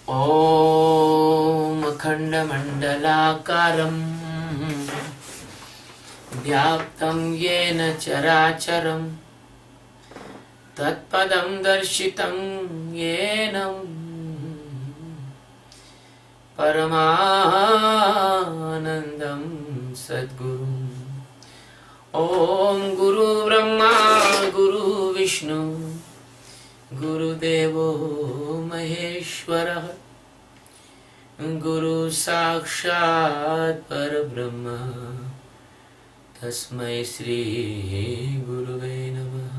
ॐ अखण्डमण्डलाकारं व्याप्तं येन चराचरं तत्पदं दर्शितं येन परमानन्दं सद्गुरुम्। ॐ गुरु ब्रह्मा गुरु विष्णु गुरुदेवो महेश्वरः गुरु साक्षात् परब्रह्म तस्मै श्री गुरुवे नमः।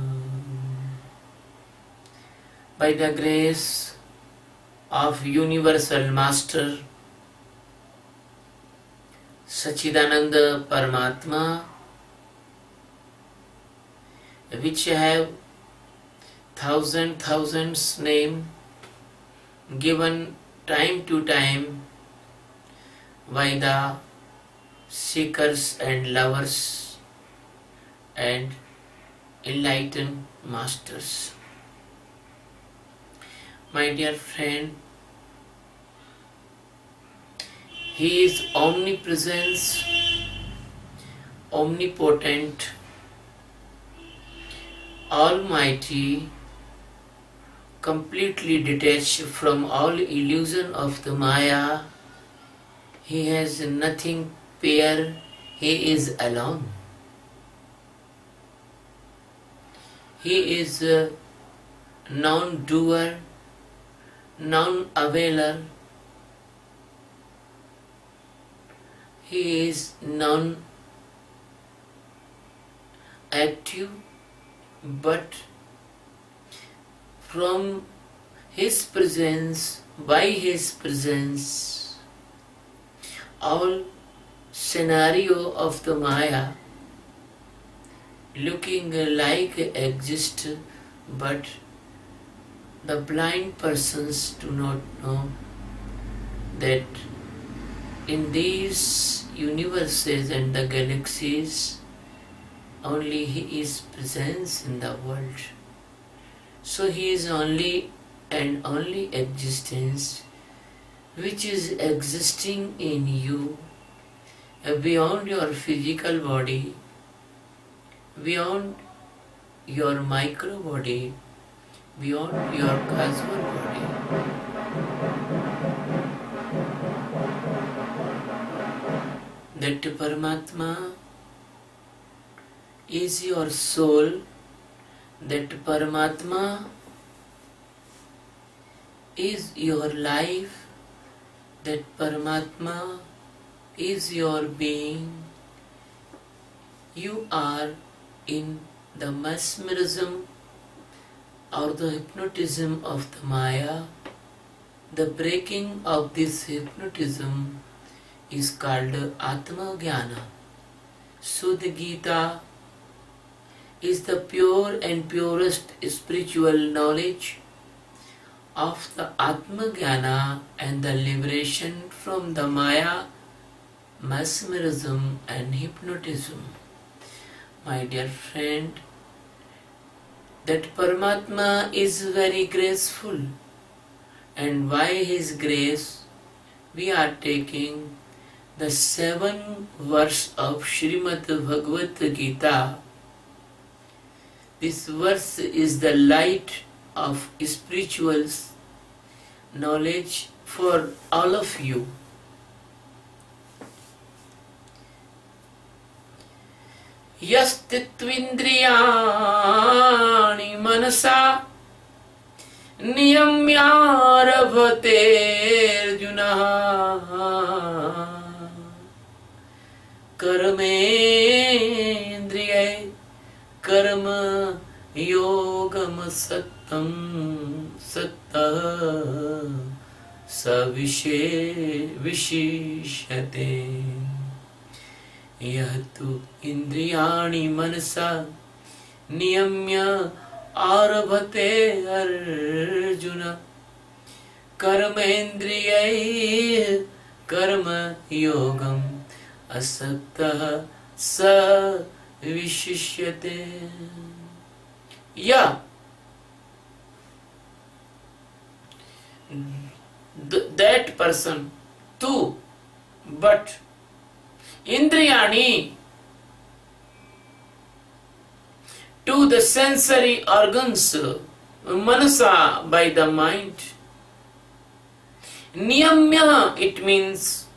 By the grace of Universal Master Sachidananda Paramatma, which have thousands name given time to time by the seekers and lovers and enlightened masters. My dear friend, He is omnipresence, omnipotent, almighty, completely detached from all illusion of the Maya. He has nothing pair, He is alone. He is a non-doer, non-availer. He is non-active, but from His presence, by His presence, all scenario of the Maya looking like exist, but the blind persons do not know that in these universes and the galaxies only He is presence in the world. So He is only and only existence which is existing in you, beyond your physical body, beyond your micro body, beyond your cosmic body. That Paramatma is your soul, that Paramatma is your life, that Paramatma is your being. You are in the mesmerism or the hypnotism of the Maya. The breaking of this hypnotism is called Atma Jnana. So the Geeta is the pure and purest spiritual knowledge of the Atma Jnana and the liberation from the Maya, mesmerism and hypnotism. My dear friend, that Paramatma is very graceful, and by His grace we are taking the 7 verse of Srimad Bhagavad Gita. This verse is the light of spiritual knowledge for all of you. Yastitvindriyani manasa niyamyarabhate arjuna karmendriyai karma yogam sattam sattah savishishyate यह तु इंद्रियाणि मनसा नियम्य आरभते अर्जुन कर्मेन्द्रियैः कर्म योगम असक्तः स विशिष्यते। Yeah, that person too, but Indriyani to the sensory organs, manasa by the mind. Niyamya, it means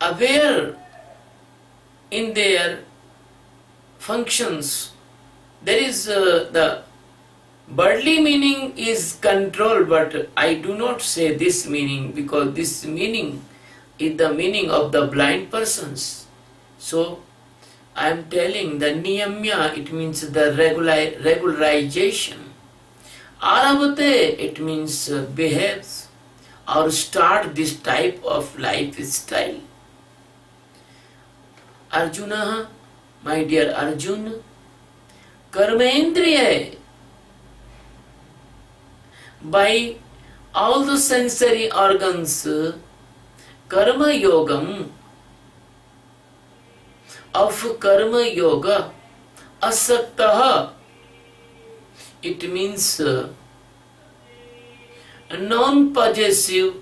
aware in their functions. There is the worldly meaning is control, but I do not say this meaning because this meaning is the meaning of the blind persons. So I am telling the niyamya, it means the regularization. Aravate, it means behaves or start this type of lifestyle. Arjuna, my dear Arjun, karmendriya, by all the sensory organs, karma yogam, of karma yoga, asaktaha, it means non-possessive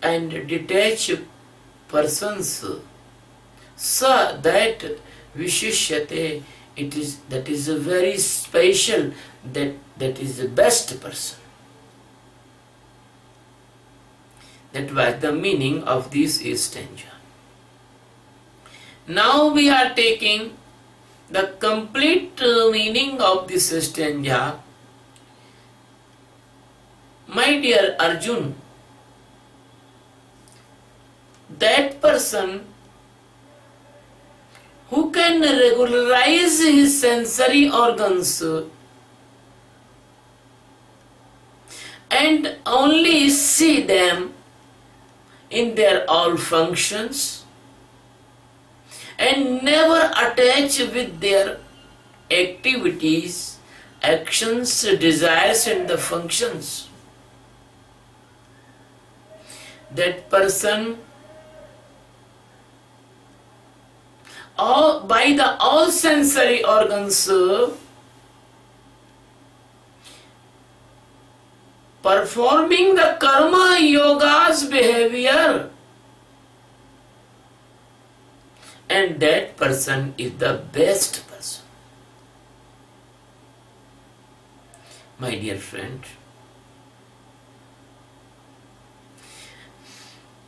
and detached persons. Sa, that vishishyate, that is a very special, that is the best person. That was the meaning of this stanza. Now we are taking the complete meaning of this stanza. My dear Arjun, that person who can regularize his sensory organs and only see them in their all functions and never attach with their activities, actions, desires and the functions. That person by the all sensory organs performing the karma yoga's behavior, and that person is the best person. My dear friend,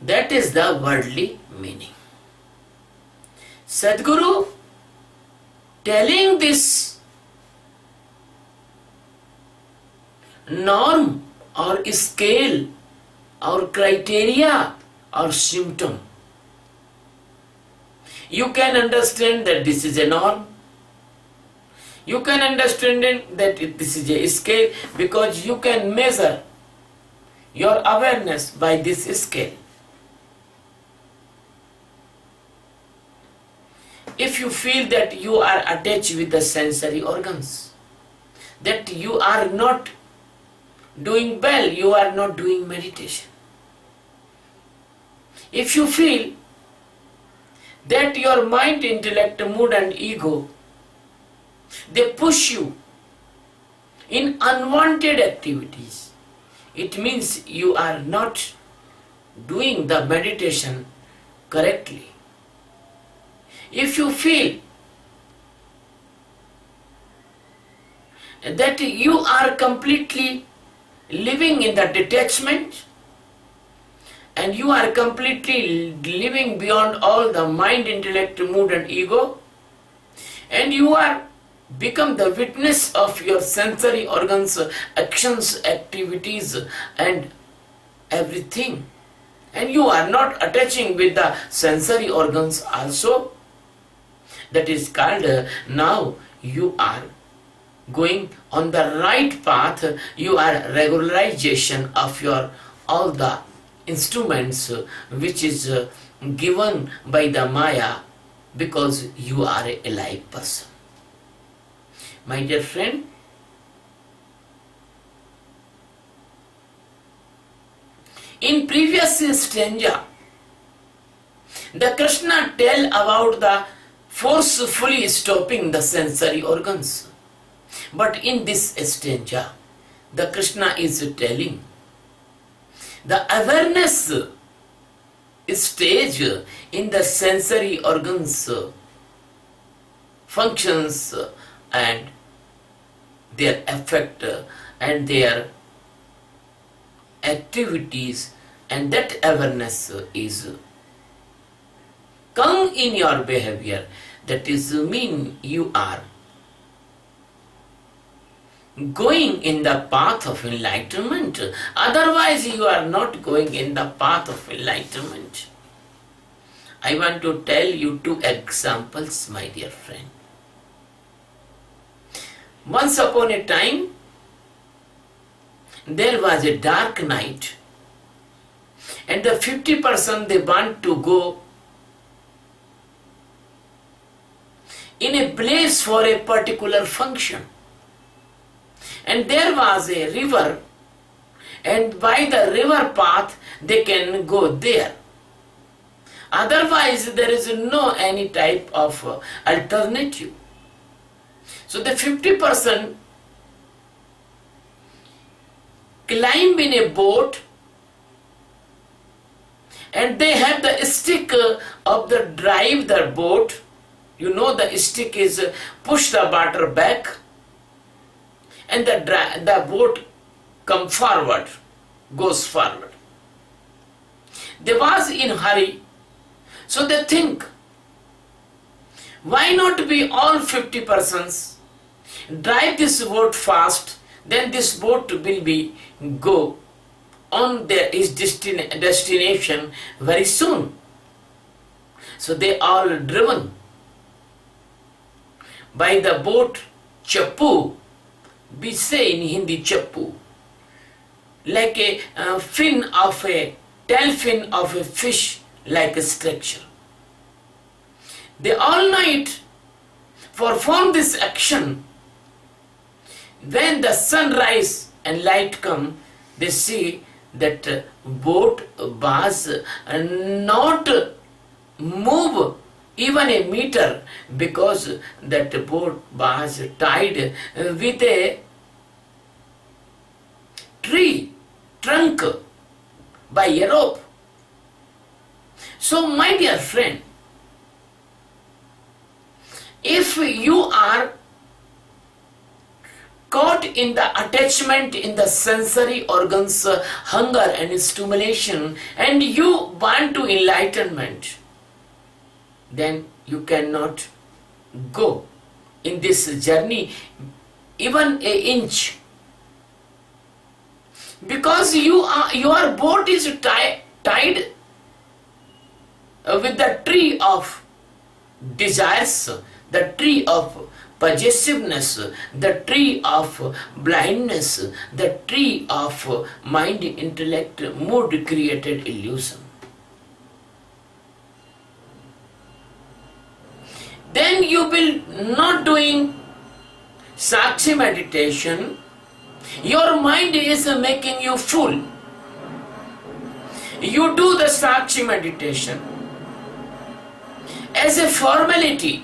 that is the worldly meaning. Sadhguru telling this norm or scale or criteria or symptom. You can understand that this is a norm. You can understand that this is a scale because you can measure your awareness by this scale. If you feel that you are attached with the sensory organs, that you are not doing well, you are not doing meditation. If you feel that your mind, intellect, mood and ego, they push you in unwanted activities, it means you are not doing the meditation correctly. If you feel that you are completely living in the detachment and you are completely living beyond all the mind, intellect, mood and ego, and you are become the witness of your sensory organs, actions, activities and everything, and you are not attaching with the sensory organs also, that is called now you are going on the right path. You are regularization of your all the instruments which is given by the Maya, because you are a alive person. My dear friend, in previous stanza The Krishna tell about the forcefully stopping the sensory organs. But in this stanza, the Krishna is telling the awareness stage in the sensory organs functions and their effect and their activities, and that awareness is come in your behavior. That is mean you are going in the path of enlightenment. Otherwise you are not going in the path of enlightenment. I want to tell you two examples, my dear friend. Once upon a time, there was a dark night, and the 50% they want to go in a place for a particular function. And there was a river, and by the river path they can go there. Otherwise there is no any type of alternative. So the 50% climb in a boat, and they have the stick of the drive the boat. You know, the stick is push the water back, and the boat come forward, goes forward. They was in hurry, so they think, why not be all 50% drive this boat fast, then this boat will be go on its destination very soon. So they all driven by the boat chappu. We say in Hindi chappu, like a tail fin of a fish, like a structure. They all night perform this action. When the sunrise and light come, they see that boat was not move even a meter, because that boat was tied with a tree trunk by a rope. So my dear friend, if you are caught in the attachment in the sensory organs, hunger and stimulation, and you want to enlightenment, then you cannot go in this journey even an inch, because your boat is tied with the tree of desires, the tree of possessiveness, the tree of blindness, the tree of mind, intellect, mood created illusion. Then you will not doing Sakshi meditation. Your mind is making you fool. You do the Sakshi meditation as a formality,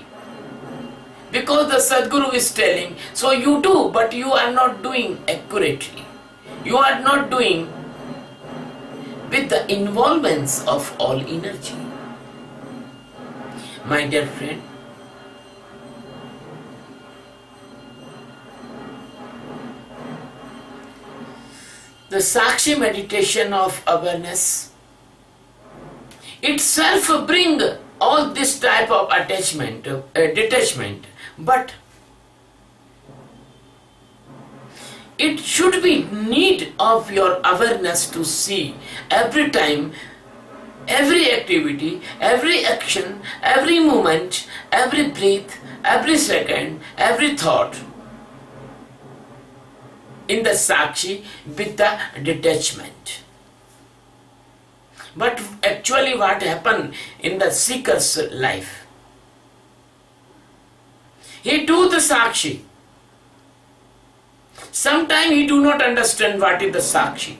because the Sadguru is telling, so you do, but you are not doing accurately. You are not doing with the involvements of all energy. My dear friend, the Sakshi meditation of awareness itself bring all this type of attachment, detachment, but it should be need of your awareness to see every time, every activity, every action, every moment, every breath, every second, every thought in the Sakshi with the detachment. But actually what happened in the seeker's life? He do the Sakshi. Sometimes he do not understand what is the Sakshi.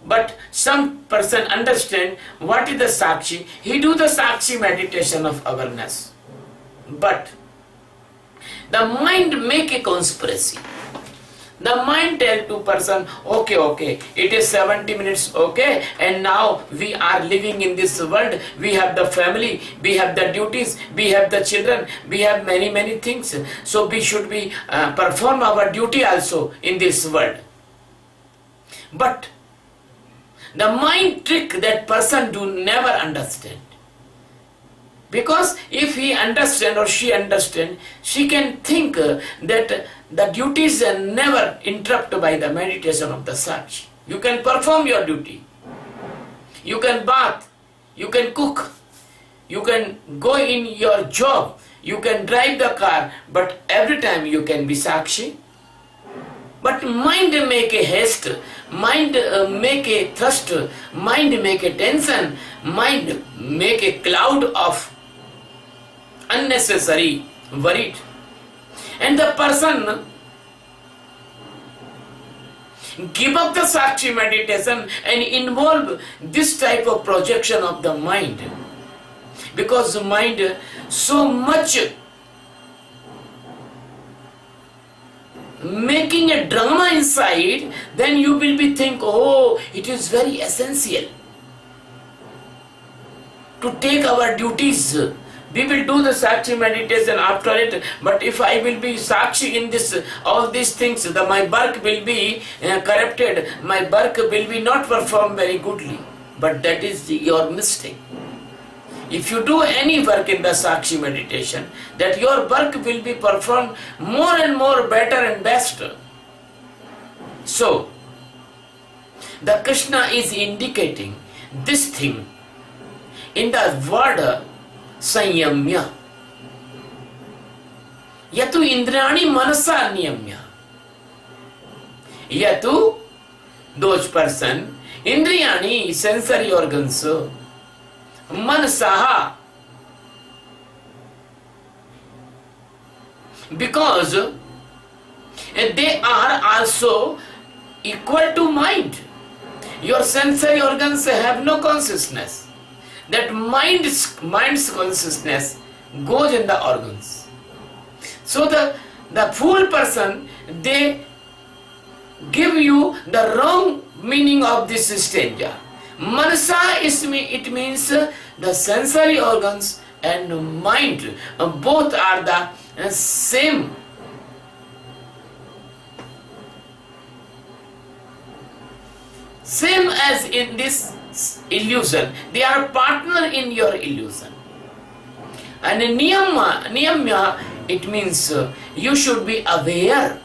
But some person understand what is the Sakshi. He do the Sakshi meditation of awareness. But the mind make a conspiracy. The mind tell to person, okay, it is 70 minutes, okay, and now we are living in this world, we have the family, we have the duties, we have the children, we have many things, so we should be perform our duty also in this world. But the mind trick that person do never understand. Because if he understand or she understand, she can think that the duties are never interrupted by the meditation of the Sakshi. You can perform your duty. You can bath, you can cook, you can go in your job, you can drive the car, but every time you can be Sakshi. But mind make a haste, mind make a thrust, mind make a tension, mind make a cloud of unnecessary worried. And the person give up the Sakshi meditation and involve this type of projection of the mind. Because the mind so much making a drama inside, then you will be think, oh, it is very essential to take our duties. We will do the Sakshi meditation after it, but if I will be Sakshi in this, all these things, my work will be corrupted, my work will be not performed very goodly. But that is your mistake. If you do any work in the Sakshi meditation, that your work will be performed more and more better and best. So, the Krishna is indicating this thing in the word Sanyamya. Yatu Indrani Manasa Niyamya. Yatu, those person, Indriyani, sensory organs, Manasaha. Because they are also equal to mind. Your sensory organs have no consciousness. That mind's consciousness goes in the organs. So the fool person, they give you the wrong meaning of this stanza. Manasa it means the sensory organs and mind, both are the same. Same as in this illusion. They are partner in your illusion. And niyamya, it means you should be aware.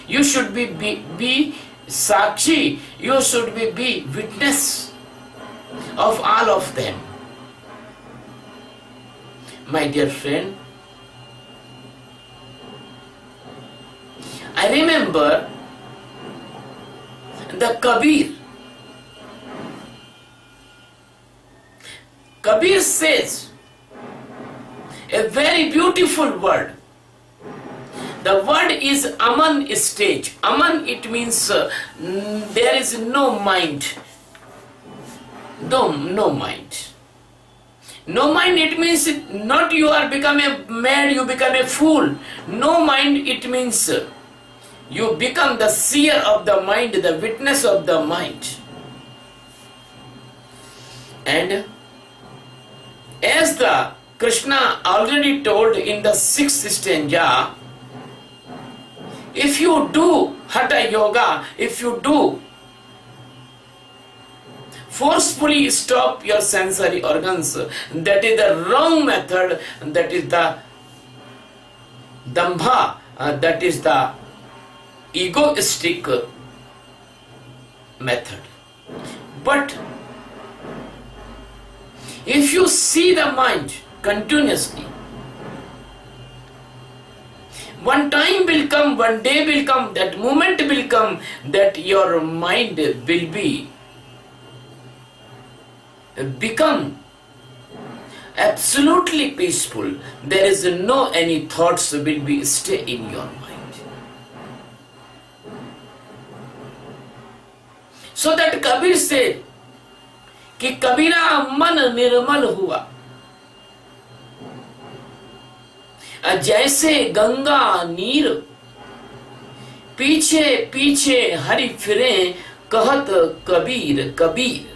You should be Sakshi. You should be witness of all of them. My dear friend, I remember the Kabir. Kabir says a very beautiful word. The word is Aman stage. Aman, it means there is no mind. No mind. No mind, it means not you are become a mad, you become a fool. No mind, it means you become the seer of the mind, the witness of the mind. And as the Krishna already told in the 6th stanza, if you do Hatha Yoga, if you do forcefully stop your sensory organs, that is the wrong method, that is the Dambha, that is the egoistic method. But if you see the mind continuously, one time will come, one day will come, that moment will come that your mind will become absolutely peaceful. There is no any thoughts will be stay in your mind. So that Kabir said कि कबीरा मन निर्मल हुआ, जैसे गंगा नीर पीछे पीछे हरि फिरे कहत Kabir Kabir.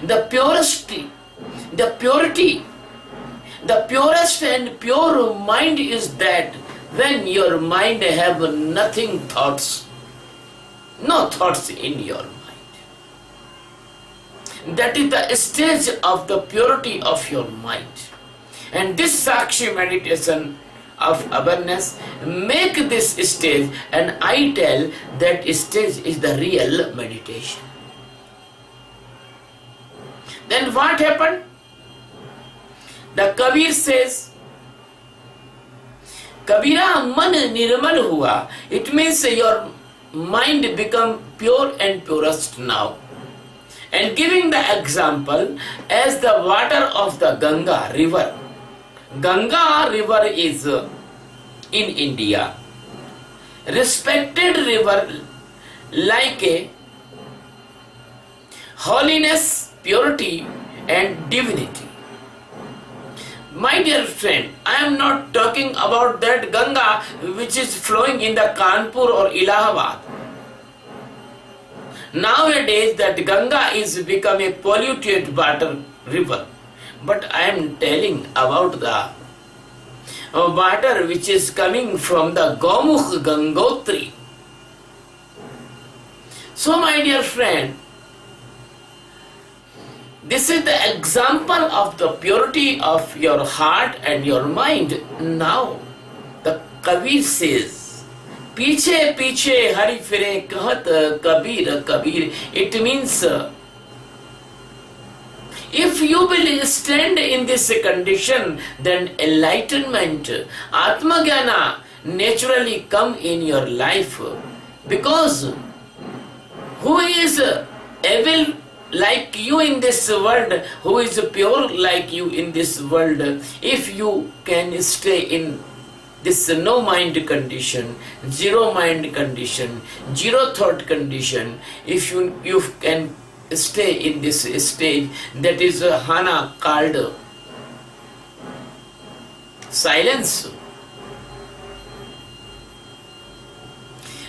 The purity, the purest and pure mind is that when your mind have nothing thoughts, no thoughts in your mind. That is the stage of the purity of your mind. And this Sakshi meditation of awareness make this stage, and I tell that stage is the real meditation. Then what happened? The Kabir says, Kabira man nirmal hua. It means your mind become pure and purest now. And giving the example as the water of the Ganga river. Ganga river is in India. Respected river like a holiness, purity and divinity. My dear friend, I am not talking about that Ganga which is flowing in the Kanpur or Allahabad. Nowadays that Ganga is become a polluted water river. But I am telling about the water which is coming from the Gomukh Gangotri. So my dear friend, this is the example of the purity of your heart and your mind. Now the Kabir says, Piche piche hari fire kahat Kabir Kabir. It means if you will stand in this condition, then enlightenment, Atma Jnana naturally come in your life. Because who is evil like you in this world, who is pure like you in this world, if you can stay in this no mind condition, zero mind condition, zero thought condition, if you can stay in this stage, that is Hana called silence.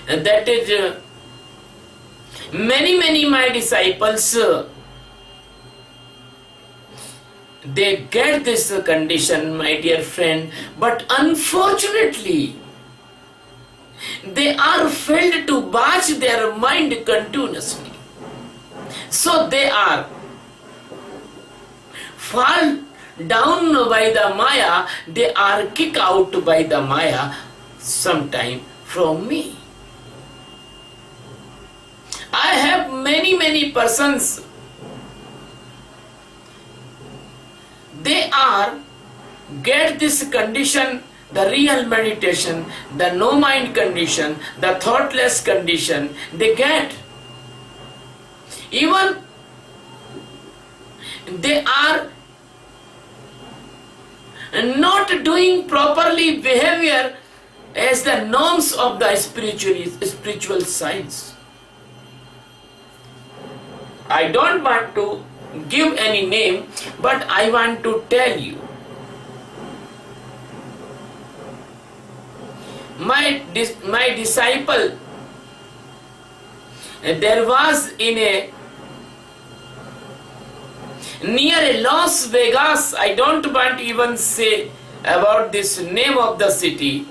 And that is many my disciples, they get this condition, my dear friend, but unfortunately they are failed to watch their mind continuously. So they are fall down by the Maya, they are kicked out by the Maya sometime from me. I have many persons, they are get this condition, the real meditation, the no mind condition, the thoughtless condition, they get. Even they are not doing properly behavior as the norms of the spiritual science. I don't want to give any name, but I want to tell you. My disciple, there was in near Las Vegas, I don't want to even say about this name of the city.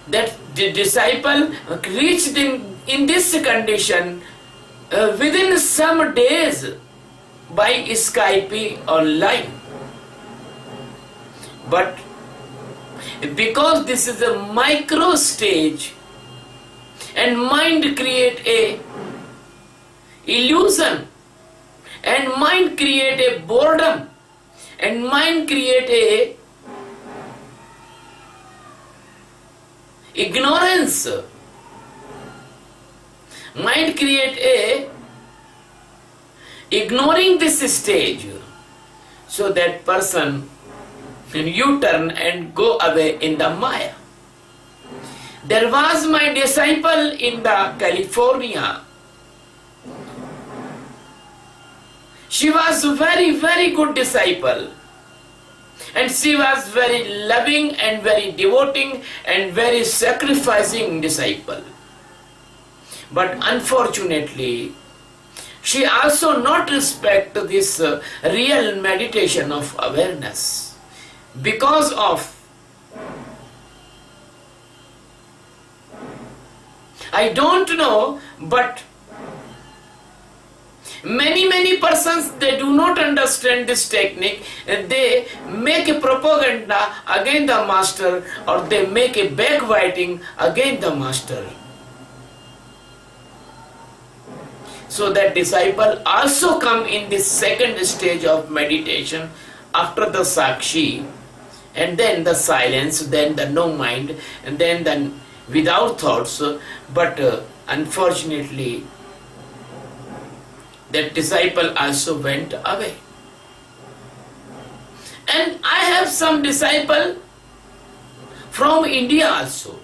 That the disciple reached in this condition within some days by Skype online. But because this is a micro stage and mind create a illusion and mind create a boredom and mind create a ignorance, mind create a ignoring this stage, so that person you turn and go away in the Maya. There was my disciple in the California. She was a very, very good disciple. And she was very loving and very devoting and very sacrificing disciple. But unfortunately, she also not respect this real meditation of awareness because of I don't know, but many persons, they do not understand this technique. They make a propaganda against the master, or they make a backbiting against the master. So that disciple also come in this second stage of meditation after the sakshi, and then the silence, then the no mind, and then the without thoughts. But unfortunately, that disciple also went away. And I have some disciple from India also.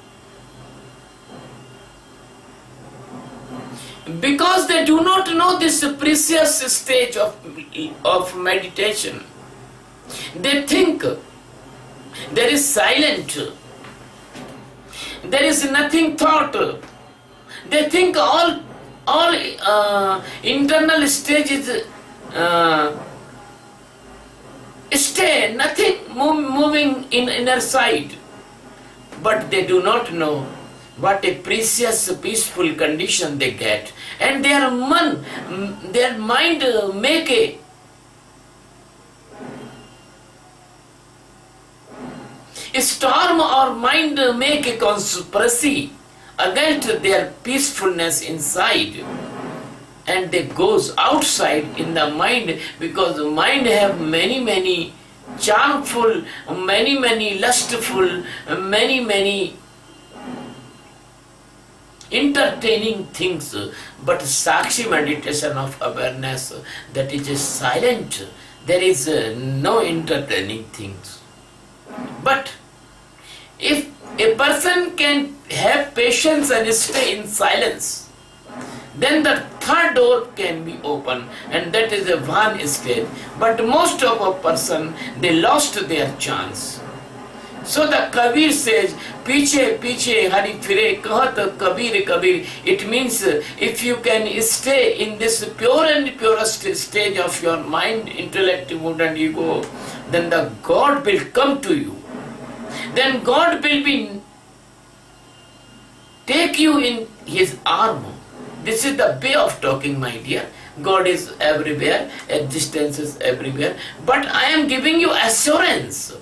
Because they do not know this precious stage of meditation. They think there is silent. There is nothing thought. They think all internal stages stay, nothing moving in inner side. But they do not know what a precious, peaceful condition they get. And their mind make a storm, or mind make a conspiracy against their peacefulness inside, and they goes outside in the mind, because the mind have many charmful, many lustful, many entertaining things. But sakshi meditation of awareness, that is just silent. There is no entertaining things. But if a person can have patience and stay in silence, then the third door can be open, and that is a one stage. But most of a person, they lost their chance. So the Kabir says, Piche piche hari fire kahat Kabir Kabir. It means if you can stay in this pure and purest stage of your mind, intellect, mood and ego, then the God will come to you. Then God will be take you in His arm. This is the way of talking, my dear. God is everywhere, existence is everywhere. But I am giving you assurance.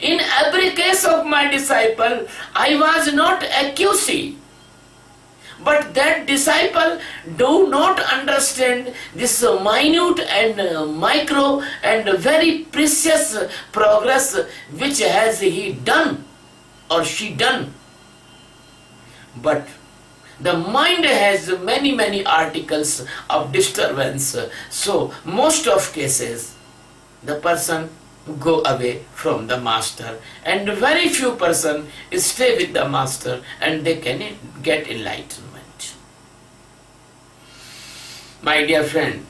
In every case of my disciple, I was not accusing. But that disciple do not understand this minute and micro and very precious progress which has he done or she done. But the mind has many articles of disturbance. So most of cases, the person go away from the master, and very few person stay with the master, and they can get enlightenment. My dear friend,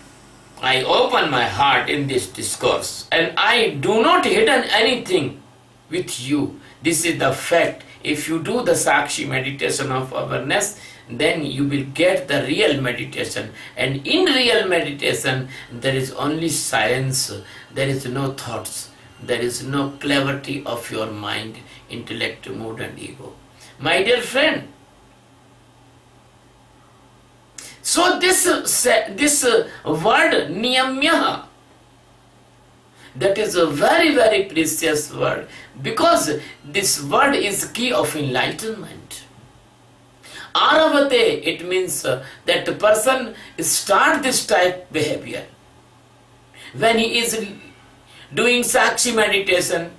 I open my heart in this discourse, and I do not hidden anything with you. This is the fact. If you do the sakshi meditation of awareness, then you will get the real meditation. And in real meditation, there is only silence. There is no thoughts. There is no clarity of your mind, intellect, mood and ego. My dear friend, so this word niyamya, that is a very precious word, because this word is key of enlightenment. Aravate, it means that the person start this type behavior. When he is doing sakshi meditation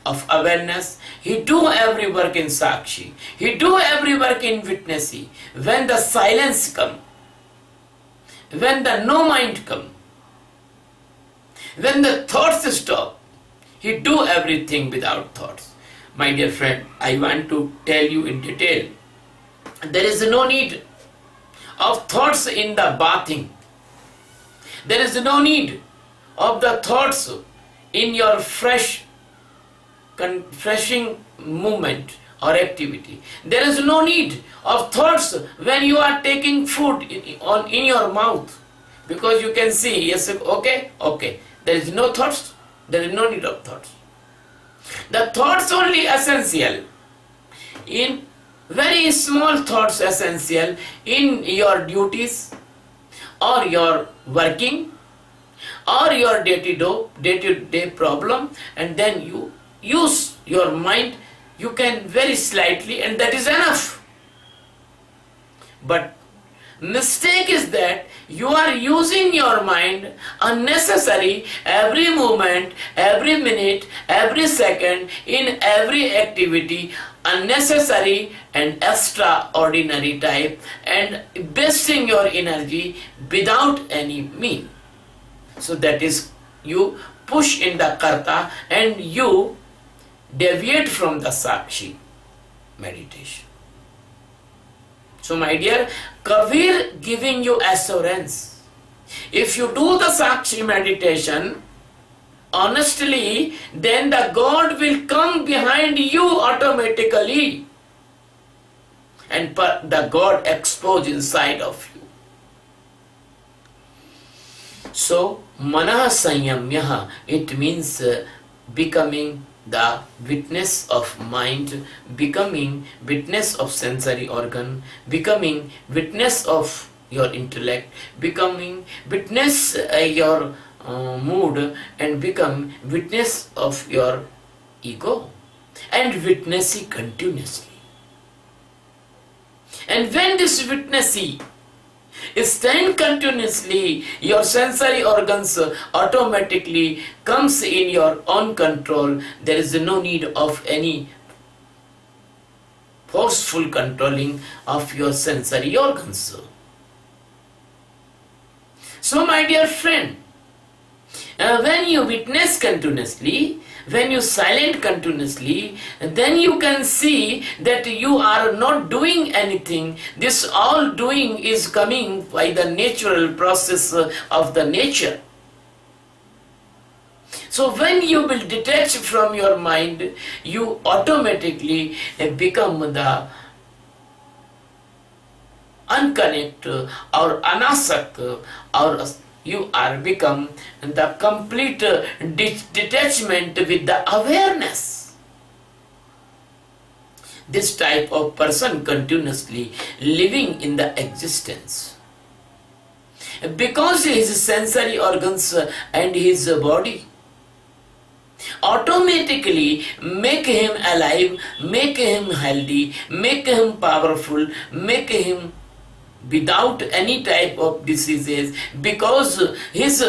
of awareness, he do every work in sakshi. He do every work in witnessing. When the silence come, when the no mind come, when the thoughts stop, he do everything without thoughts. my dear friend, I want to tell you in detail. There is no need of thoughts in the bathing. There is no need of the thoughts in your refreshing movement or activity. There is no need of thoughts when you are taking food in your mouth, because you can see, yes, okay. There is no thoughts. There is no need of thoughts. The thoughts only essential in very small thoughts essential in your duties or your working or your day-to-day problem, and then you use your mind, you can very slightly, and that is enough. But mistake is that you are using your mind unnecessary every moment, every minute, every second, in every activity, unnecessary and extraordinary type, and wasting your energy without any mean. So that is, you push in the karta and you deviate from the sakshi meditation. So my dear, Kabir giving you assurance. If you do the sakshi meditation honestly, then the God will come behind you automatically, and the God expose inside of you. So manah sanyamya, it means becoming the witness of mind, becoming witness of sensory organ, becoming witness of your intellect, becoming witness your mood, and become witness of your ego, and witnessing continuously. And when this witnessing stand continuously, your sensory organs automatically comes in your own control. There is no need of any forceful controlling of your sensory organs. So my dear friend, when you witness continuously, when you silent continuously, then you can see that you are not doing anything. This all doing is coming by the natural process of the nature. So when you will detach from your mind, you automatically become the unconnect or anasakt, or you are become the complete detachment with the awareness. This type of person continuously living in the existence, because his sensory organs and his body automatically make him alive, make him healthy, make him powerful, make him without any type of diseases, because his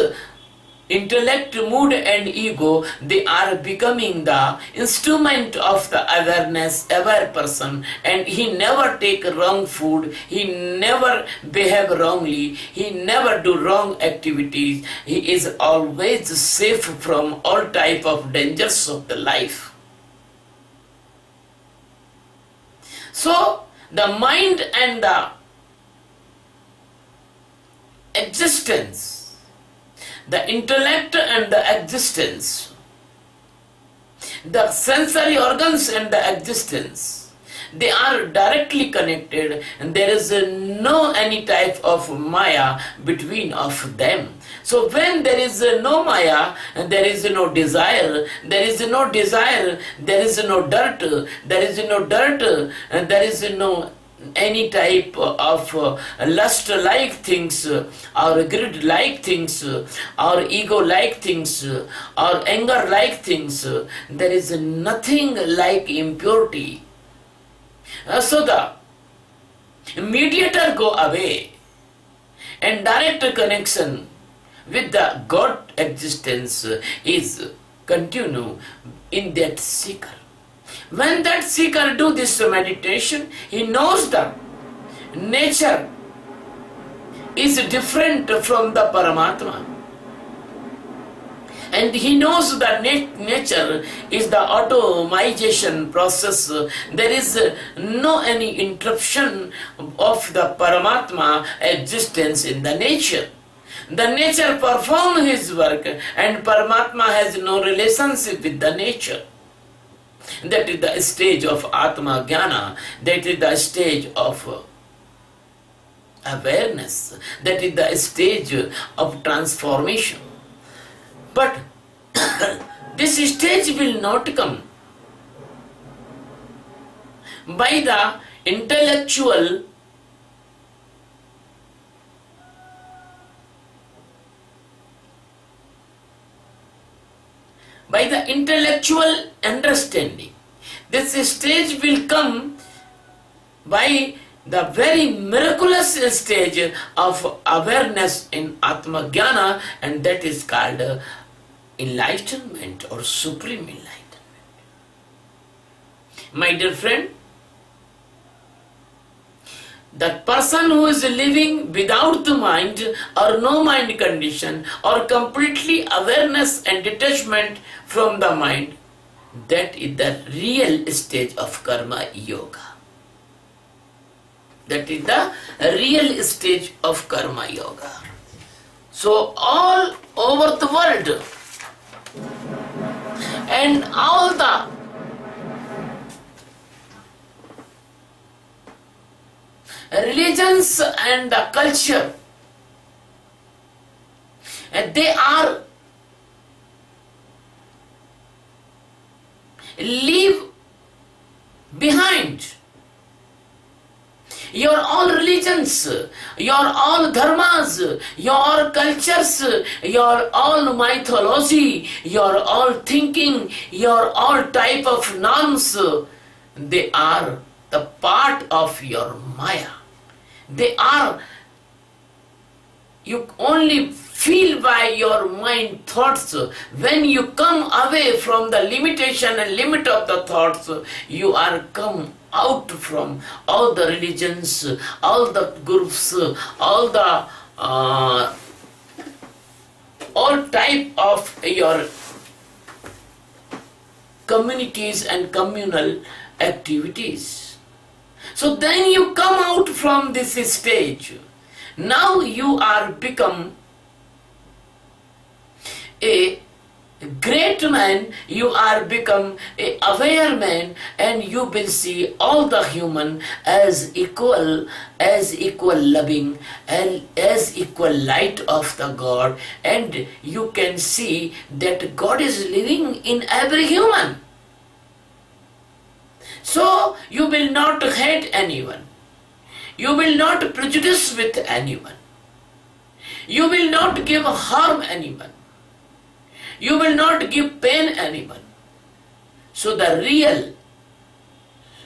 intellect, mood and ego, they are becoming the instrument of the awareness, aware person, and he never take wrong food, he never behave wrongly, he never do wrong activities, he is always safe from all type of dangers of the life. So the mind and the existence, the intellect and the existence, the sensory organs and the existence, they are directly connected, and there is no any type of maya between of them. So when there is no maya, and there is no desire, there is no desire, there is no dirt, there is no dirt, and there is no any type of lust-like things, or greed-like things, or ego-like things, or anger-like things. There is nothing like impurity. So the mediator go away, and direct connection with the God existence is continue in that seeker. When that seeker do this meditation, he knows the nature is different from the Paramatma. And he knows that nature is the automation process. There is no any interruption of the Paramatma existence in the nature. The nature performs his work and Paramatma has no relationship with the nature. That is the stage of Atma Jnana. That is the stage of awareness. That is the stage of transformation. But this stage will not come by the intellectual understanding. This stage will come by the very miraculous stage of awareness in Atma Jnana, and that is called enlightenment or supreme enlightenment. My dear friend, that person who is living without the mind or no mind condition or completely awareness and detachment from the mind, that is the real stage of karma yoga. That is the real stage of karma yoga. So all over the world and all the religions and the culture, and they are leave behind your all religions, your all dharmas, your cultures, your all mythology, your all thinking, your all type of norms. They are the part of your Maya. They are, you only feel by your mind thoughts. When you come away from the limitation and limit of the thoughts, you are come out from all the religions, all the groups, all the all type of your communities and communal activities. So then you come out from this stage. Now you are become a great man, you are become a aware man, and you will see all the human as equal loving and as equal light of the God, and you can see that God is living in every human. So you will not hate anyone, you will not prejudice with anyone, you will not give harm anyone, you will not give pain anyone. So the real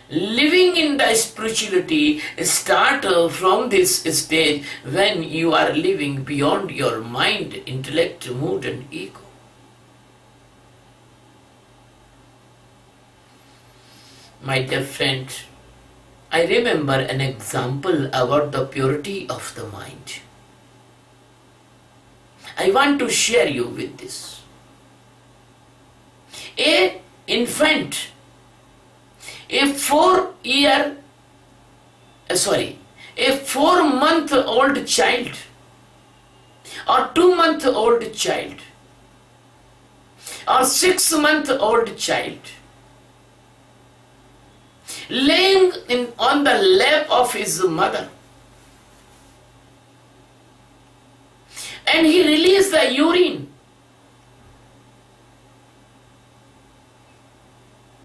living in the spirituality start from this stage when you are living beyond your mind, intellect, mood and ego. My dear friend, I remember an example about the purity of the mind. I want to share you with this. A infant, a 4-month-old child or 2-month-old child or 6-month-old child laying on the lap of his mother, and he released the urine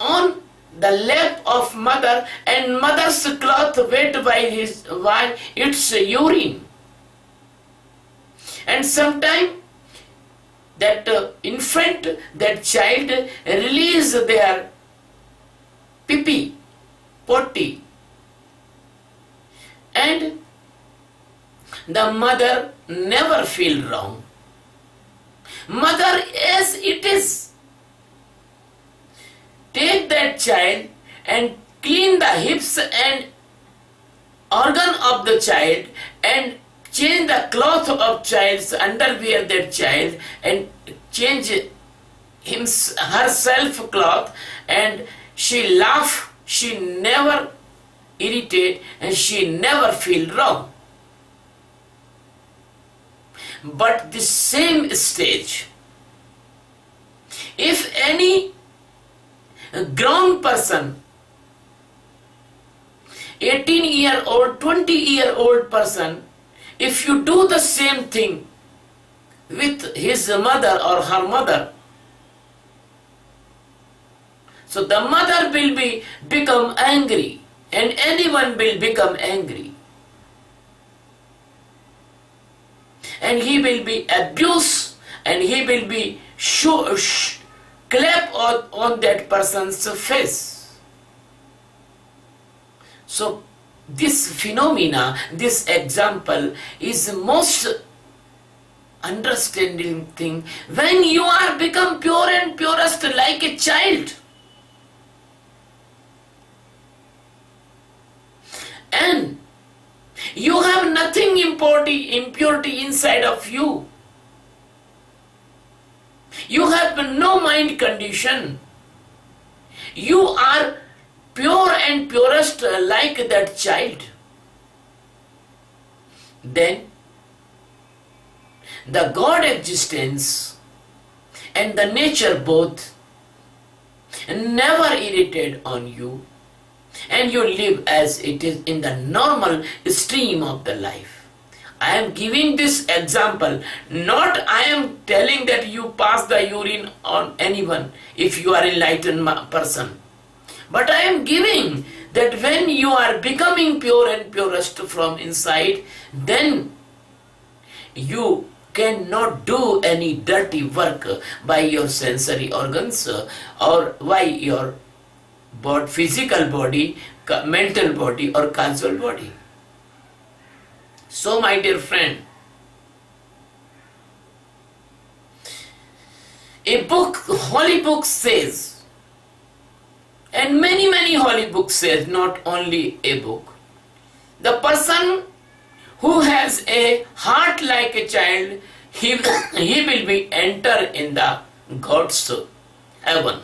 on the lap of mother, and mother's cloth wet by its urine. And sometime that infant, that child release their pee, potty, and the mother never feel wrong. Mother as it is, take that child and clean the hips and organ of the child and change the cloth of child's underwear that child and change herself cloth, and she laugh, she never irritate, and she never feel wrong. But the same stage, if any grown person, 18-year-old, 20-year-old person, if you do the same thing with his mother or her mother, so the mother will become angry, and anyone will become angry, and he will be abused, and he will be clap on that person's face. So this phenomena, this example is most understanding thing when you are become pure and purest like a child. And you have nothing impurity inside of you. You have no mind condition. You are pure and purest like that child. Then the God existence and the nature both never irritate on you, and you live as it is in the normal stream of the life. I am giving this example, not I am telling that you pass the urine on anyone if you are enlightened person. But I am giving that when you are becoming pure and purest from inside, then you cannot do any dirty work by your sensory organs or by your physical body, mental body or causal body. So my dear friend, a book, holy book says, and many holy books says, not only a book, the person who has a heart like a child, he will be enter in the God's heaven.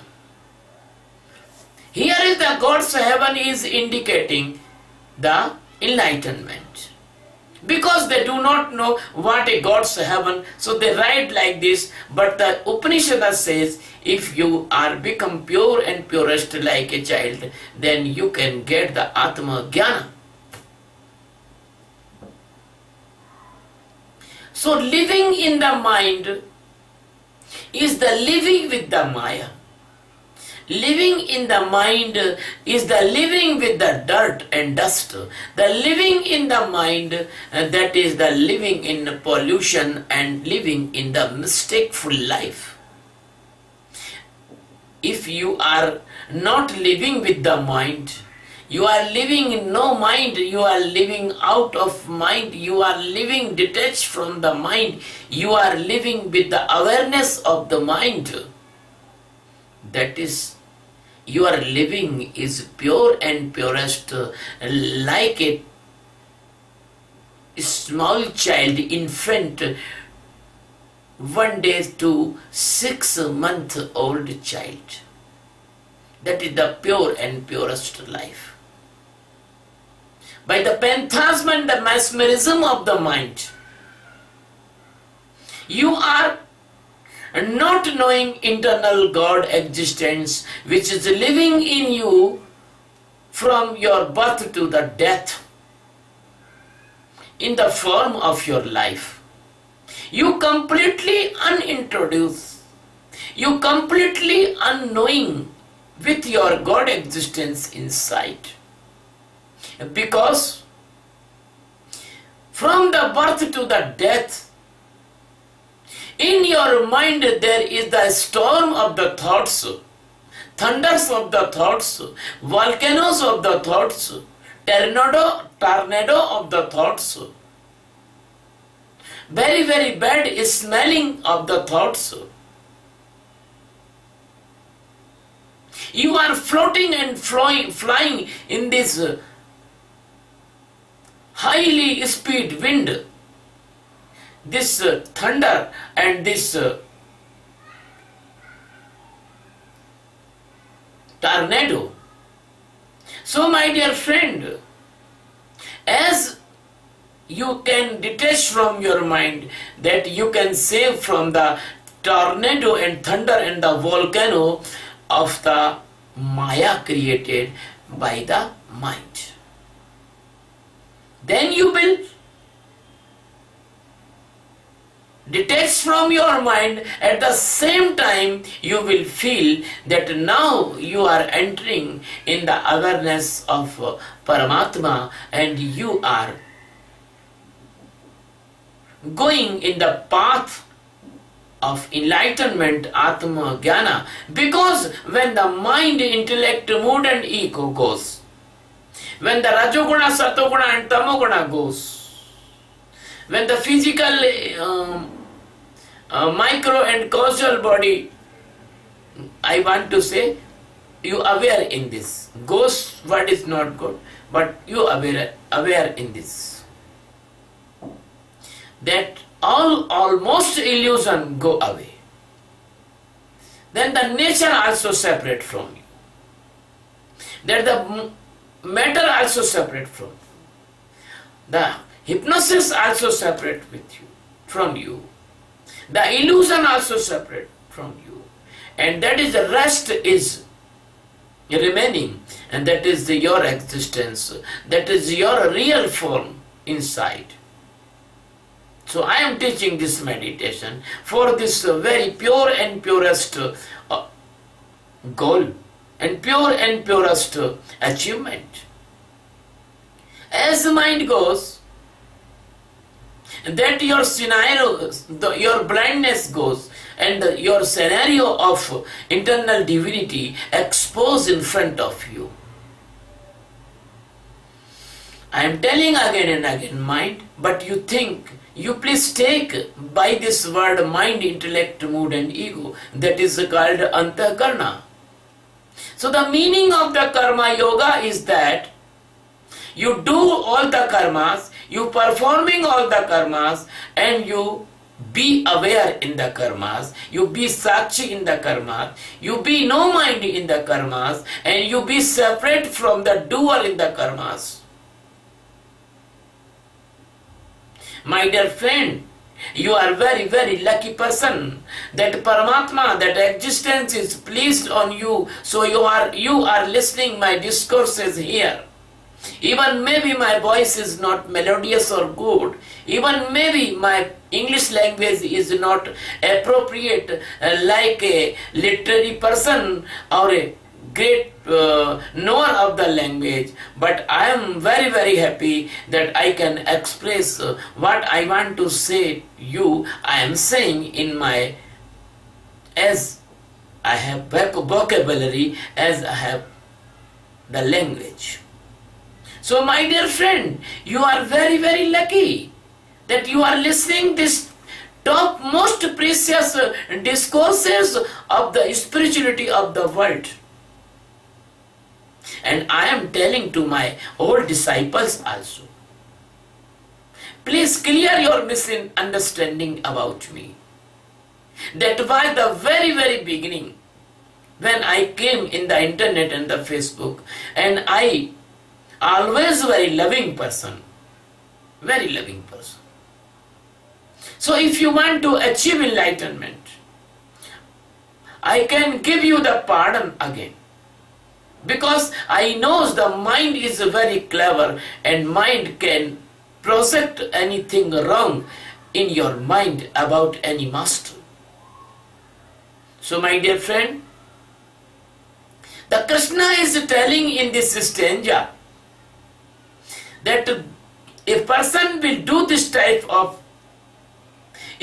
Here is the God's heaven is indicating the enlightenment. Because they do not know what a God's heaven, so they write like this. But the Upanishad says, if you are become pure and purest like a child, then you can get the Atma Jnana. So living in the mind is the living with the Maya. Living in the mind is the living with the dirt and dust. The living in the mind, that is the living in pollution and living in the mistakeful life. If you are not living with the mind, you are living in no mind, you are living out of mind, you are living detached from the mind, you are living with the awareness of the mind. That is, your living is pure and purest like a small child, infant, 1 day to 6-month-old child. That is the pure and purest life. By the phantasm and the mesmerism of the mind, you are not knowing internal God existence, which is living in you from your birth to the death in the form of your life. You completely unintroduced, you completely unknowing with your God existence inside. Because from the birth to the death, in your mind there is the storm of the thoughts, thunders of the thoughts, volcanoes of the thoughts, tornado of the thoughts, very bad smelling of the thoughts. You are floating and flying in this highly speed wind, this thunder and this tornado. So my dear friend, as you can detach from your mind, that you can save from the tornado and thunder and the volcano of the Maya created by the mind. Then you will detach from your mind. At the same time you will feel that now you are entering in the awareness of Paramatma, and you are going in the path of enlightenment, Atma Jnana. Because when the mind, intellect, mood and ego goes, when the Rajoguna, Satoguna and Tamoguna goes, when the physical micro and causal body, I want to say, you aware in this, goes what is not good, but you aware in this, that almost illusion go away. Then the nature also separate from you, that the matter also separate from you, the hypnosis also separate with you, from you, the illusion also separate from you, and that is the rest is remaining, and that is your existence, that is your real form inside. So I am teaching this meditation for this very pure and purest goal and pure and purest achievement. As the mind goes, that your scenario, your blindness goes, and your scenario of internal divinity exposed in front of you. I am telling again and again, mind, but you think, you please take by this word mind, intellect, mood and ego, that is called Antakarna. So the meaning of the karma yoga is that you do all the karmas, you performing all the karmas, and you be aware in the karmas, you be sakshi in the karmas, you be no mind in the karmas, and you be separate from the doer in the karmas. My dear friend, you are very, very lucky person that Paramatma, that existence is pleased on you, so you are listening my discourses here. Even maybe my voice is not melodious or good, even maybe my English language is not appropriate like a literary person or a great knower of the language, but I am very, very happy that I can express what I want to say you. I am saying in my, as I have vocabulary, as I have the language. So my dear friend, you are very, very lucky that you are listening this top most precious discourses of the spirituality of the world. And I am telling to my old disciples also, please clear your misunderstanding about me. That was the very, very beginning when I came in the internet and the Facebook, and I always very loving person, very loving person. So if you want to achieve enlightenment, I can give you the pardon again. Because I know the mind is very clever, and mind can project anything wrong in your mind about any master. So my dear friend, the Krishna is telling in this stanza that a person will do this type of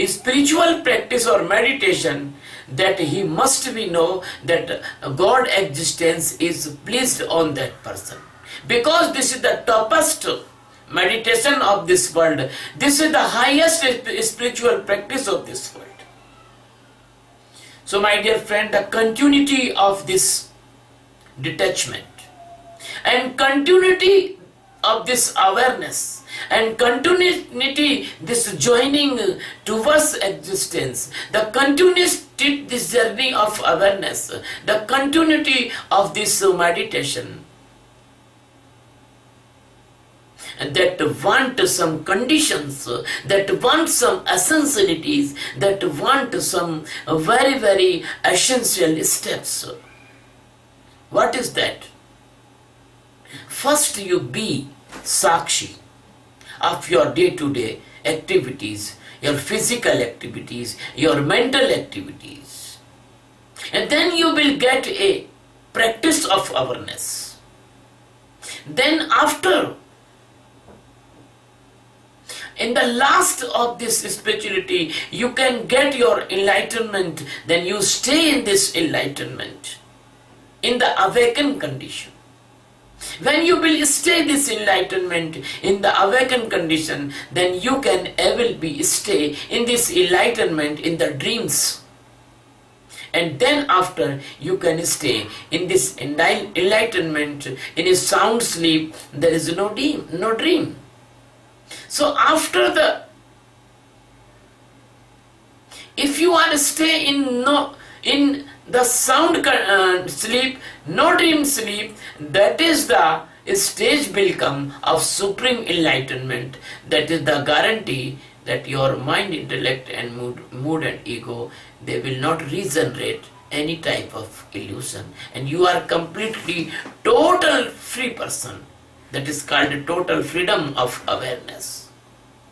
spiritual practice or meditation, that he must be know that God existence is pleased on that person. Because this is the topest meditation of this world. This is the highest spiritual practice of this world. So my dear friend, the continuity of this detachment and continuity of this awareness And continuity, this joining towards existence, the continuity, this journey of awareness, the continuity of this meditation, and that want some conditions, that want some essentialities, that want some very, very essential steps. What is that? First you be Sakshi of your day-to-day activities, your physical activities, your mental activities. And then you will get a practice of awareness. Then after, in the last of this spirituality, you can get your enlightenment, then you stay in this enlightenment, in the awakened condition. When you will stay this enlightenment in the awakened condition, then you can ever be stay in this enlightenment in the dreams. And then after you can stay in this enlightenment in a sound sleep. There is no dream. So after if you are stay in the sound sleep, no dream sleep, that is the stage will come of supreme enlightenment. That is the guarantee that your mind, intellect and mood and ego, they will not regenerate any type of illusion, and you are completely total free person. That is called total freedom of awareness.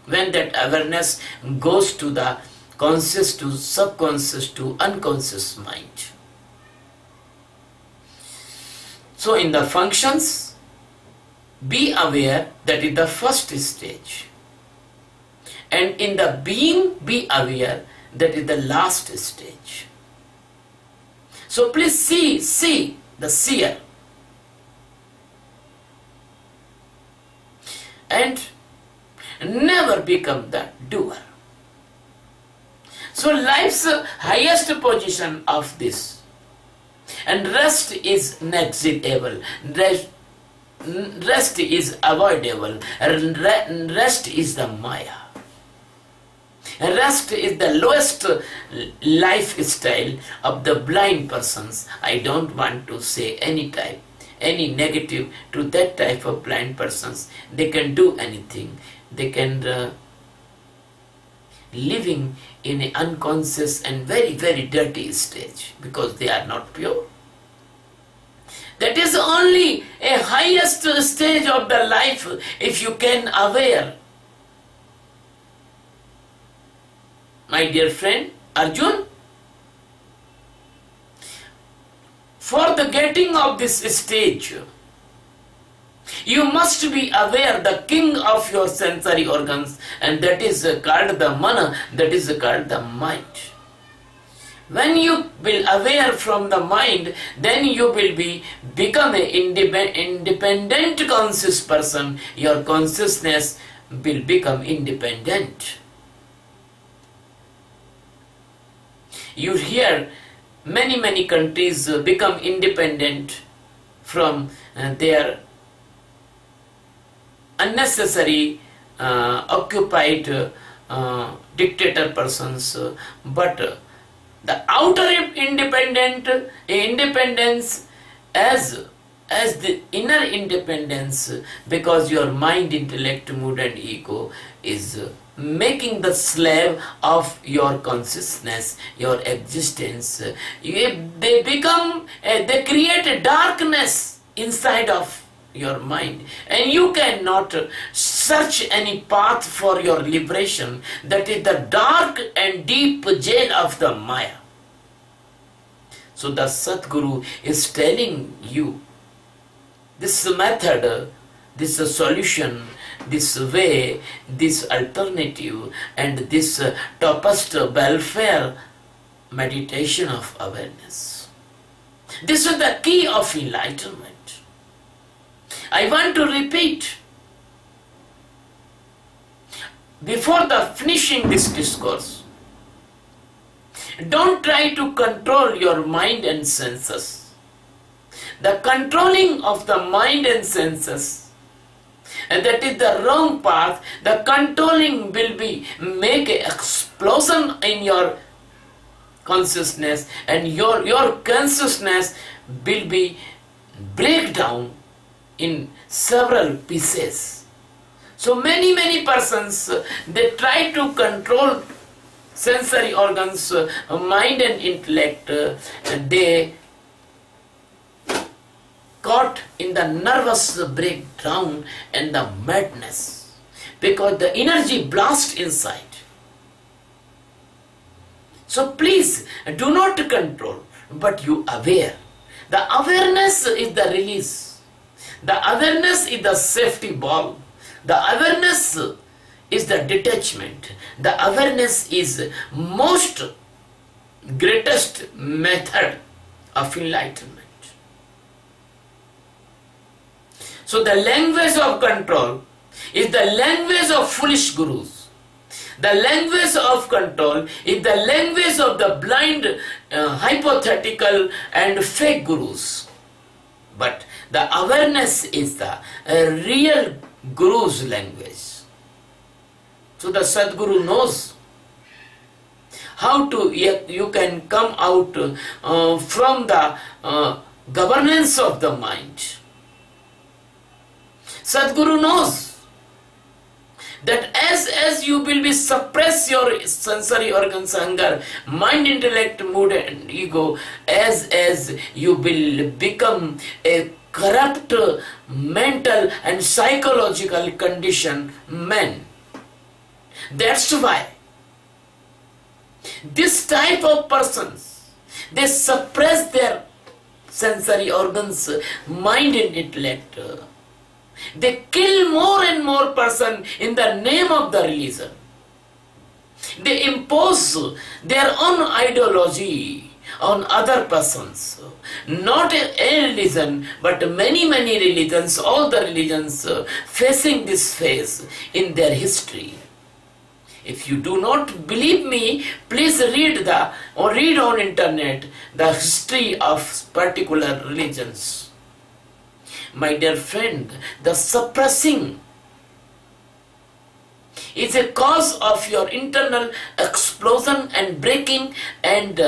When that awareness goes to the conscious, to subconscious, to unconscious mind. So in the functions, be aware, that is the first stage. And in the being, be aware, that is the last stage. So please see the seer. And never become the doer. So life's highest position of this, and rest is negligible, rest is avoidable, rest is the Maya. Rest is the lowest lifestyle of the blind persons. I don't want to say any negative to that type of blind persons. They can do anything. They can living in an unconscious and very, very dirty stage because they are not pure. That is only a highest stage of the life if you can aware. My dear friend Arjun, for the getting of this stage, you must be aware the king of your sensory organs, and that is called the mana, that is called the mind. When you will aware from the mind, then you will become an independent conscious person. Your consciousness will become independent. You hear many countries become independent from their unnecessary occupied dictator persons, but the outer independence as the inner independence, because your mind, intellect, mood and ego is making the slave of your consciousness, your existence. They create a darkness inside of your mind, and you cannot search any path for your liberation. That is the dark and deep jail of the Maya. So the Sadguru is telling you this method, this solution, this way, this alternative, and this topmost welfare meditation of awareness. This is the key of enlightenment. I want to repeat, before the finishing this discourse, don't try to control your mind and senses. The controlling of the mind and senses and that is the wrong path. The controlling will be make an explosion in your consciousness, and your consciousness will be break down in several pieces. So many persons, they try to control sensory organs, mind and intellect. They caught in the nervous breakdown and the madness, because the energy blast inside. So please do not control, but you aware. The awareness is the release. The awareness is the safety valve. The awareness is the detachment. The awareness is most greatest method of enlightenment. So the language of control is the language of foolish gurus. The language of control is the language of the blind, hypothetical and fake gurus. But the awareness is the real guru's language. So the Sadguru knows how to you can come out from the governance of the mind. Sadguru knows that as you will be suppress your sensory organs, hunger, mind, intellect, mood and ego, as you will become a corrupt mental and psychological condition man. That's why this type of persons, they suppress their sensory organs, mind and intellect. They kill more and more person in the name of the religion. They impose their own ideology on other persons. Not a religion, but many religions, all the religions facing this phase in their history. If you do not believe me, please read on internet the history of particular religions. My dear friend, the suppressing is a cause of your internal explosion and breaking and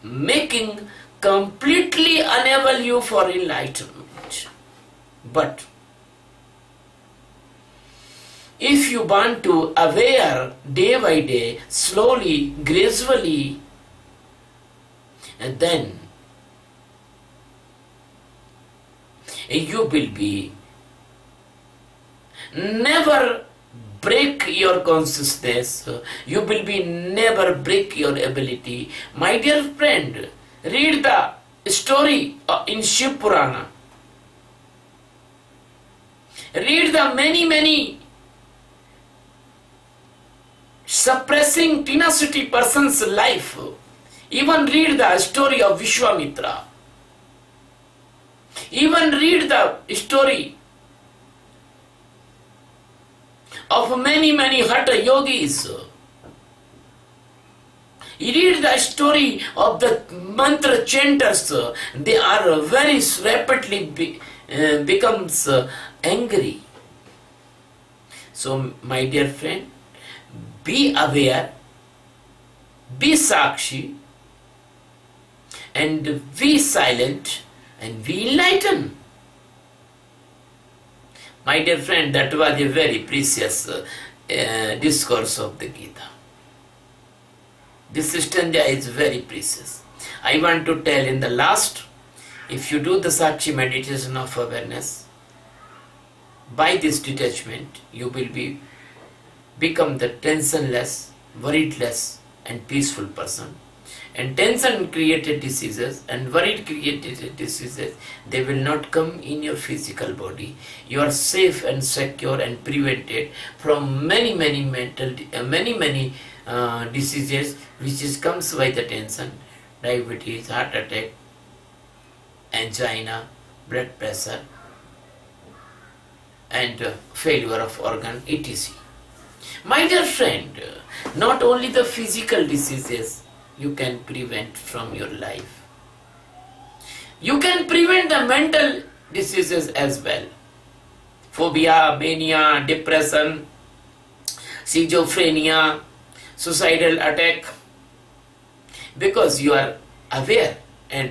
making completely unable you for enlightenment. But if you want to aware day by day, slowly, gradually, and then you will be never break your consciousness, you will be never break your ability. My dear friend, read the story in Shiv Purana. Read the many suppressing tenacity person's life. Even read the story of Vishwamitra. Even read the story of many Hatha yogis. Read the story of the mantra chanters. They are very rapidly becomes angry. So my dear friend, be aware, be sakshi, and be silent, and be enlightened. My dear friend, that was a very precious discourse of the Gita. This stanza is very precious. I want to tell in the last, if you do the Sakshi meditation of awareness, by this detachment, you will become the tensionless, worriedless and peaceful person. And tension created diseases and worried created diseases, they will not come in your physical body. You are safe and secure and prevented from many diseases which comes by the tension, diabetes, heart attack, angina, blood pressure, and failure of organ, etc. My dear friend, not only the physical diseases you can prevent from your life, you can prevent the mental diseases as well. phobia, mania, depression, schizophrenia, suicidal attack, because you are aware, and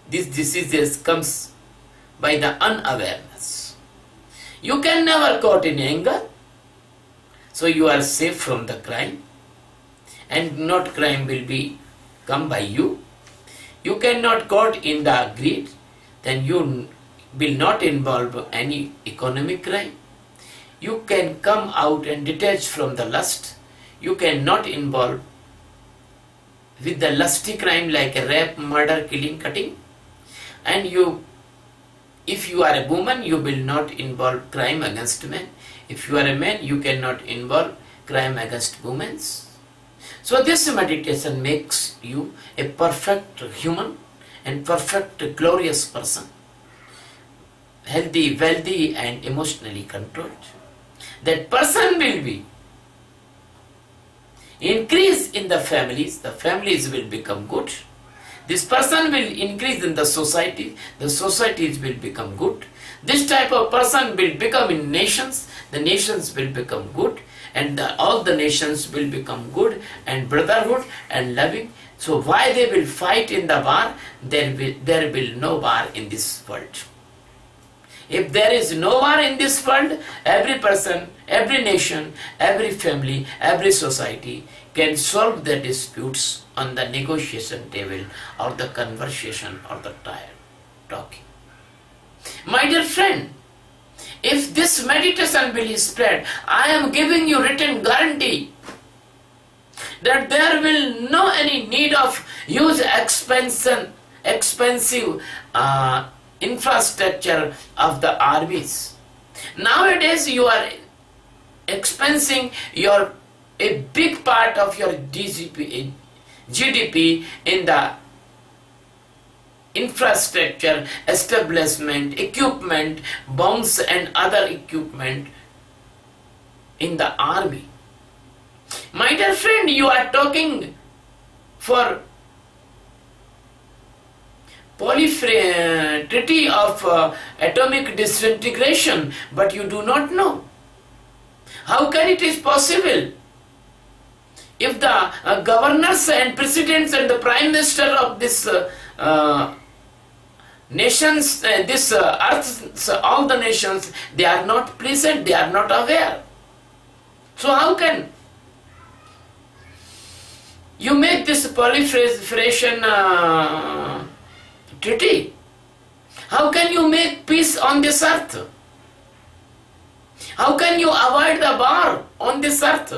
these diseases comes by the unawareness. You can never caught in anger, so you are safe from the crime, and not crime will be come by you. You cannot caught in the greed, then you will not involve any economic crime. You can come out and detach from the lust. You cannot involve with the lusty crime like rape, murder, killing, cutting. And if you are a woman, you will not involve crime against men. If you are a man, you cannot involve crime against women. So this meditation makes you a perfect human and perfect glorious person, healthy, wealthy and emotionally controlled. That person will be increase in the families will become good. This person will increase in the societies will become good. This type of person will become in nations, the nations will become good, and all the nations will become good and brotherhood and loving. So why they will fight in the war? There will no war in this world. If there is no war in this world, every person, every nation, every family, every society can solve their disputes on the negotiation table or the conversation or the talking. My dear friend, if this meditation will spread, I am giving you written guarantee that there will no any need of huge expensive infrastructure of the armies. Nowadays you are expensing a big part of your GDP in the infrastructure, establishment, equipment, bombs and other equipment in the army. My dear friend, you are talking for treaty of atomic disintegration, but you do not know. How can it is possible? If the governors and presidents and the prime minister of this nations, this earth, all the nations, they are not present, they are not aware. So how can you make this proliferation treaty? How can you make peace on this earth? How can you avoid the war on this earth?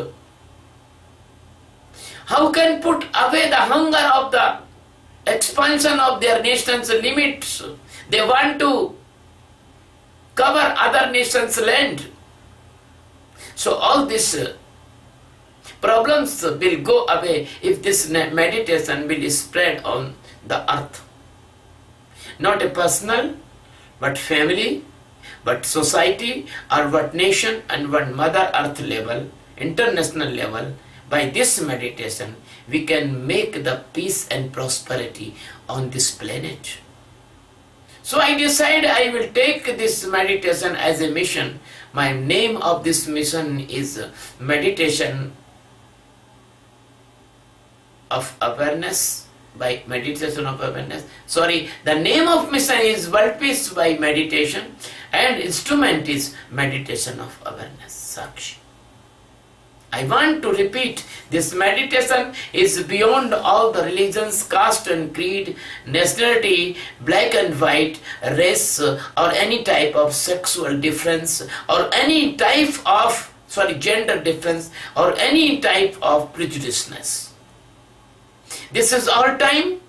How can put away the hunger of the expansion of their nation's limits? They want to cover other nations' land. So all these problems will go away if this meditation will spread on the earth. Not a personal, but family, but society, or what nation and what Mother Earth level, international level. By this meditation, we can make the peace and prosperity on this planet. So I decided I will take this meditation as a mission. My name of this mission is Meditation of Awareness by Meditation of Awareness. Sorry, the name of mission is World Peace by Meditation, and instrument is Meditation of Awareness, Sakshi. I want to repeat, this meditation is beyond all the religions, caste and creed, nationality, black and white, race, or any type of sexual difference, or any type of, gender difference, or any type of prejudiceness. This is all time,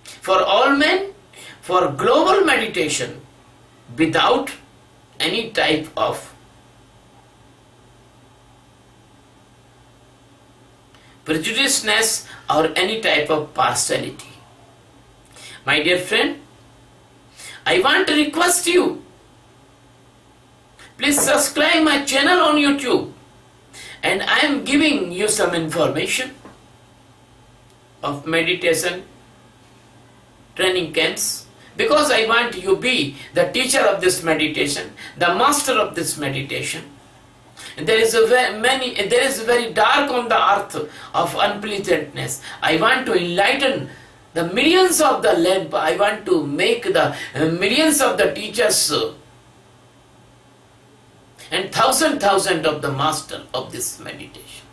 for all men, for global meditation, without any type of prejudiceness or any type of partiality. My dear friend, I want to request you, please subscribe my channel on YouTube, and I am giving you some information of meditation training camps, Because I want you be the teacher of this meditation, the master of this meditation. There is very dark on the earth of unpleasantness. I want to enlighten the millions of the lamp. I want to make the millions of the teachers and thousand of the master of this meditation.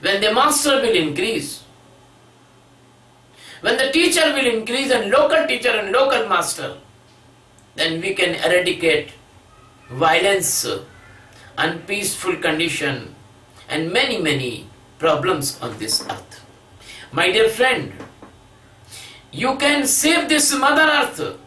When the master will increase, when the teacher will increase and local teacher and local master, then we can eradicate violence, unpeaceful condition and many problems on this earth. My dear friend, you can save this mother earth.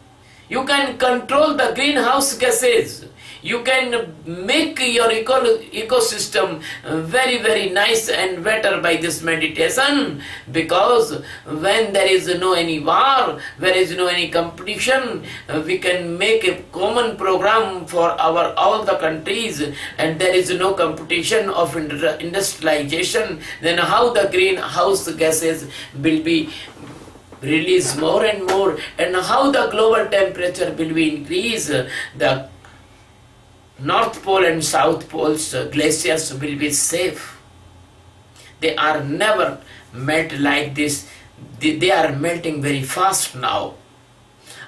You can control the greenhouse gases. You can make your ecosystem very nice and better by this meditation, because when there is no any war, there is no any competition, we can make a common program for all the countries, and there is no competition of industrialization, then how the greenhouse gases will be released more and more, and how the global temperature will be increased, the North Pole and South Pole's glaciers will be safe. They are never melt like this. They are melting very fast now.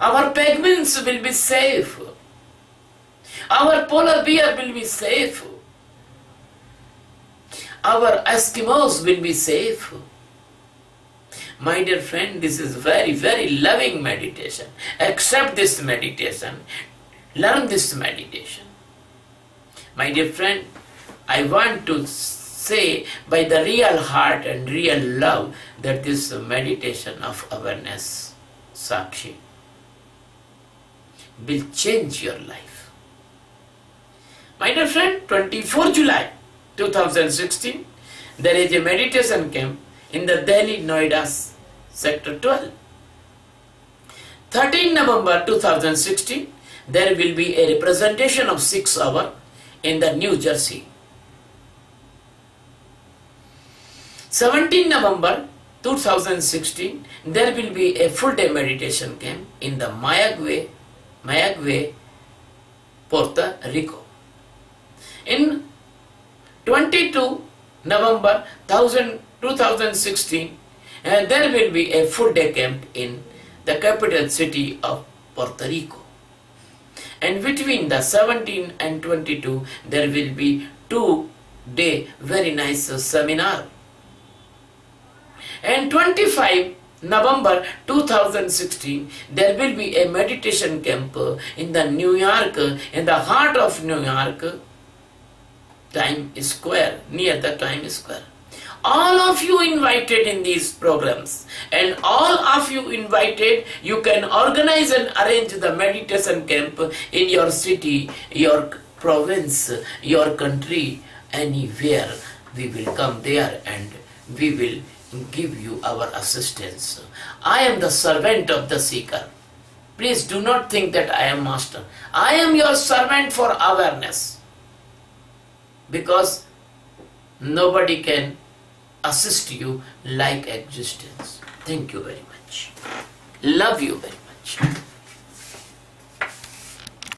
Our penguins will be safe. Our polar bear will be safe. Our Eskimos will be safe. My dear friend, this is very loving meditation. Accept this meditation. Learn this meditation. My dear friend, I want to say by the real heart and real love that this meditation of awareness, Sakshi, will change your life. My dear friend, 24 July 2016, there is a meditation camp in the Delhi, Noida, Sector 12. 13 November 2016, there will be a representation of 6 hours in the New Jersey. 17 November 2016, there will be a full-day meditation camp in the Mayagüe, Puerto Rico. In 22 November 2016, there will be a full-day camp in the capital city of Puerto Rico. And between the 17 and 22, there will be 2-day very nice seminar. And 25 November 2016, there will be a meditation camp in the New York, in the heart of New York, Times Square, near the Times Square. All of you invited in these programs, and all of you invited, you can organize and arrange the meditation camp in your city, your province, your country, anywhere. We will come there and we will give you our assistance. I am the servant of the seeker. Please do not think that I am master. I am your servant for awareness, because nobody can assist you like existence. Thank you very much. Love you very much.